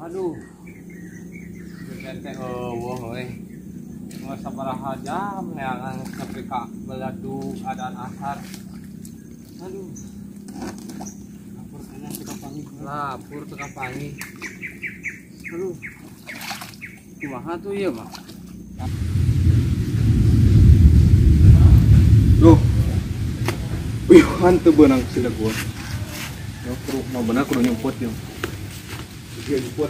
Aduh, bete eueuh we. Nggak sabaraha jam neangan sampai ka beladu adaan asar. Aduh. Lapor kana teu panggih. Lapor teu panggih. Aduh. Kumaha tuh ieu mah? Duh. Wih, hantu benang sila gua. Ya, kudu mau benar kudu nyumput ya. Dia nyumput.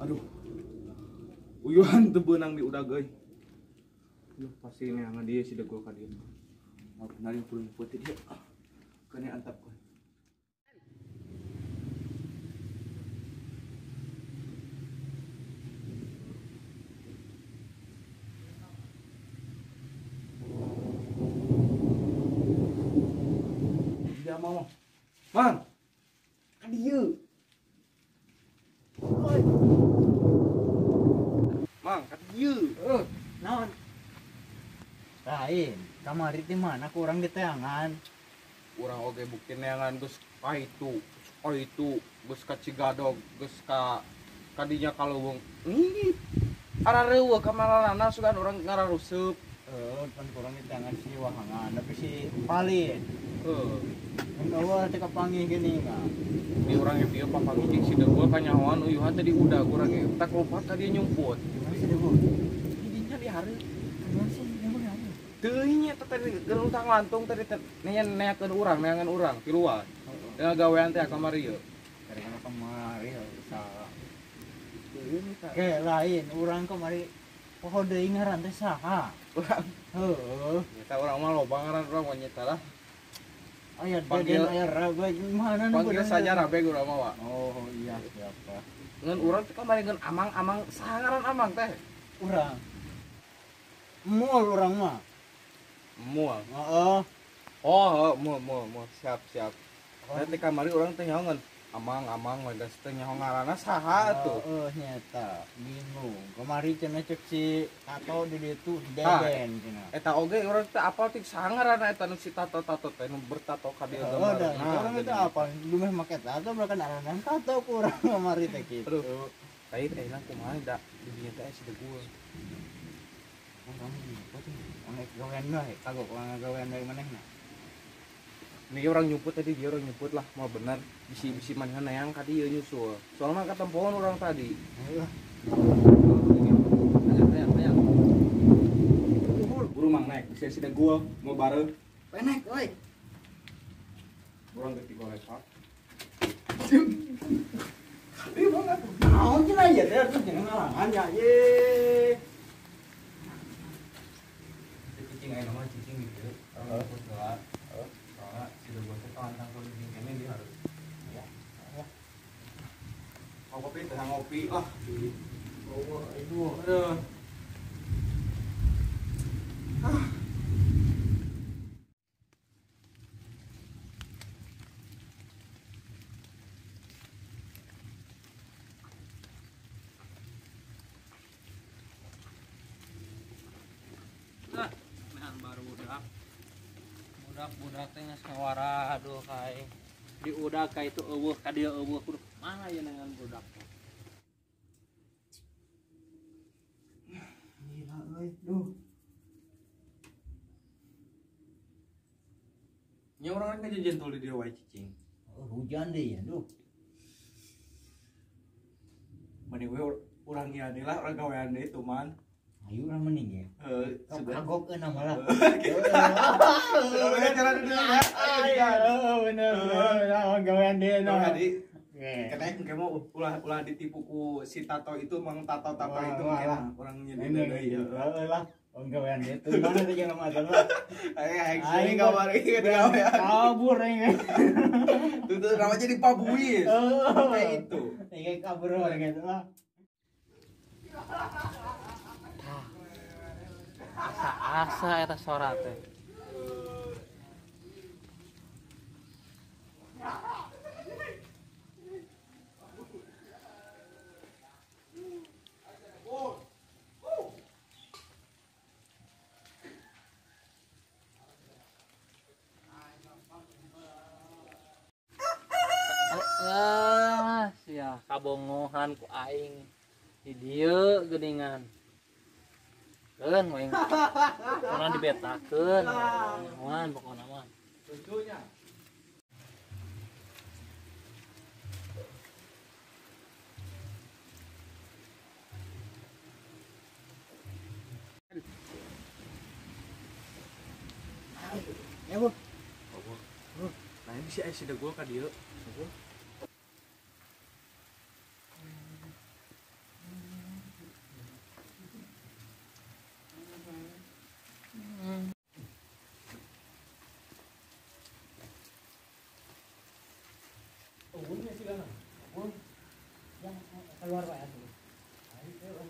Aduh. Uyuhan teu beunang di udag euy. Yuh pasti neangan dia sida gua ka dieu. Mau benar yang kudu nyumput dia. Kene antap gua. Dia mau. Man. Ka dieu. Oi. Mang, ka dieu. Naon? Lain, kamari di mana kurang di teangan. Urang oge bukti neangan geus ka itu geus ka Cigadog geus ka kadinya kaleuweung ini arareueuh ka mararana sugan urang ngararuseup Pan kurang di teangan si wahangan, tapi si Palin. Mun eueuh teh kapanggih geuning mah. di urang ge pieu papanggih jeung si deugul kanyahoan uyuhan teh di udag urang ge tak lompat ka dieu nyumput Gimana sih debu? didinya di hareup Gimana sih debu ya? teuing nya teh geluntang lantung tadi teh neakeun urang neangan urang ti luar teh gawean teh kamari ieu Dari kana kamari usaha. Ke lain, urang kamari poho deui ngaran teh saha? urang Heueuh. eta urang mah loba ngaran urang mah nya tah Aya Panggil- deden aya raga mana nu panggil bener? saja rabe urang mah wa Oh iya siapa? ngan urang teh kamari ngan amang saha ngaran amang teh Urang. Mul urang mah. mual Heeh. oh mual siap nanti kamari urang teh nyaho ngan amang geus teh nyaho ngaranna saha atuh Nyata bingung. Kemari cenah cek si Tato di ditu Ah. deden cenah. eta oge urang teh apal teh saha ngaranna eta nu si tato teh nu bertato ka dieu Oh, dan Nah, orang itu jadi- apa? Lumeh make tato bahkan aranan tato kurang kemari teh kitu. Aduh. Lain enak kumaha da di dieu teh si deugul Orang gitu tuh. Orang gawean bae, kagok orang gawean dari manehna. ini orang nyumput tadi dia orang nyumput lah mau bener bisi manehna neang ka dieu nyusul soalna katempoan orang tadi Ayo. Ayang. Buru mang naik, bisa si deugul mau bareng. Penek euy. Urang geus digoreng pak. Naon cenah ieu teh atuh jangan ngalangan ya ye. Cicing aya nama cicing gitu. Kalau pun geula. Soalnya si deugul teh kantang kudu cicing kene di hareup. Ya. Mau kopi teh ngopi lah. Oh, aduh. Aduh. Nah, baru budak teh geus ngawara aduh kai. Di udag ka itu eueuh ka dieu eueuh kudu mana ya dengan budak teh. Gila euy, duh. Nya urang kan jentul di dieu wae cicing. Hujan deh ya, duh. Mending we urang ieu deui lah urang gawean deui tuh man. Ayo urang mending ya. Sudah. Kagok euna malah. Sudah cara dulu ya. Bener. Gawean deh no. Tadi katanya kamu ulah ditipu ku si Tato itu mang Tato itu mungkin orang nyedih deui ya. Lah, gawean deh tuh mana teh jangan masalah. Aing kamari ke gawean. Kabur aing. Tuh namanya jadi pabuis. Kayak itu. Kayak kabur orang gitu lah. Asa eta sora teh. sia kabongohan ku aing di dieu geuningan. Keun moing. Pokona dibetakeun. Naon pokona mah. Tentunya. Ya, Bu. Nah ini si Aisyah gue ka dieu. Keluar Pak ya.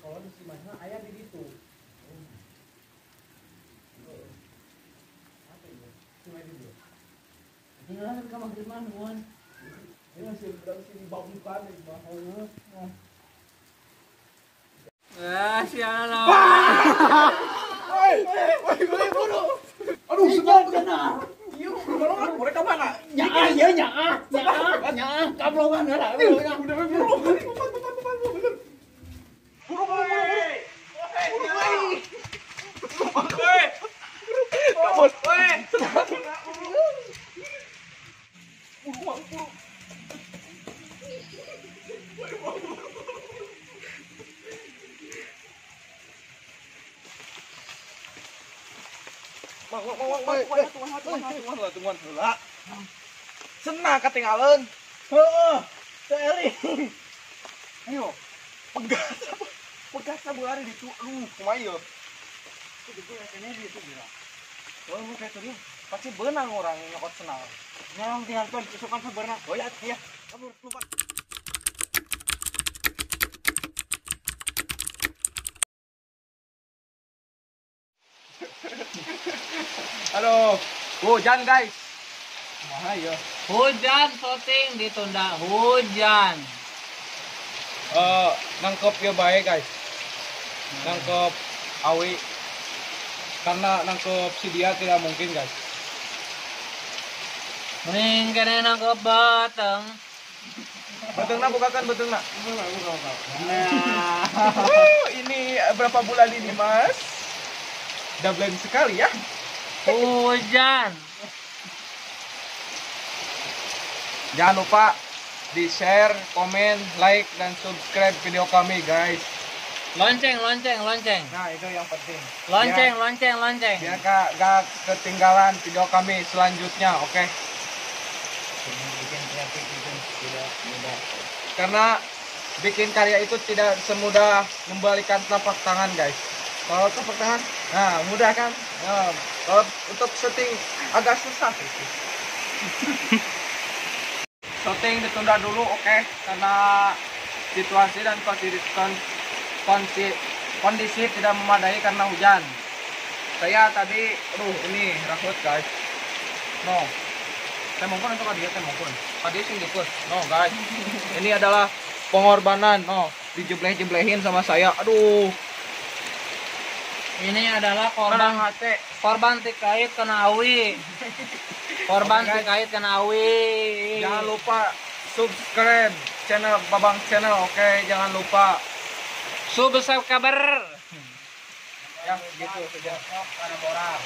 Kalau si Masna aya di situ. Apa itu? Cuma itu. Tinggal ke kamar Firman, Wan. Ini masih berada di bawah muka nih, bawah. Sialan. Aduh, sudah benar. Iya, golongan mereka mana? Nyaah, ya nyaah, nyaah, kablongan lah. Tungguan heula. Senang ketinggalan. Heeh. Teri. Ayo. Pegas sabulari ditu. Kumaha ieu? Oh, lu kayak tadi. Pasti benang orang nyokot senal. Nyalong tinggal tuan isukan sabarna. Oh iya, iya. Kamu lupa. Halo, hujan guys. Kumaha ieu? Hujan syuting ditunda hujan. Nangkep ya baik guys. Nangkep awi. Karena nangkep si dia tidak mungkin guys. Mending kene nangkep batang. Betengna bukakan betengna. Nah. Ini berapa bulan ini mas? Double sekali ya. Hujan. Jangan lupa di share, komen, like, dan subscribe video kami guys. Lonceng. Nah itu yang penting. Lonceng. Biar gak ketinggalan video kami selanjutnya, oke? Bikin kreatif itu tidak mudah. Karena bikin karya itu tidak semudah membalikan telapak tangan guys. Kalau telapak tangan, nah mudah kan? Nah, kalau untuk syuting agak susah. Syuting ditunda dulu, oke? Karena situasi dan kondisi tidak memadai karena hujan. Saya tadi, ini rahut guys. No, saya mohon untuk dia, saya mohon. Tadi sih ikut. No guys, ini adalah pengorbanan. No, dijebleh-jeblehin sama saya. Aduh. Ini adalah Korban hati. korban terkait kena awi. Korban terkait kena awi. Jangan lupa subscribe channel Babang Channel, oke? Jangan lupa. Subscribe kabar. Ya, gitu saja. Ada orang.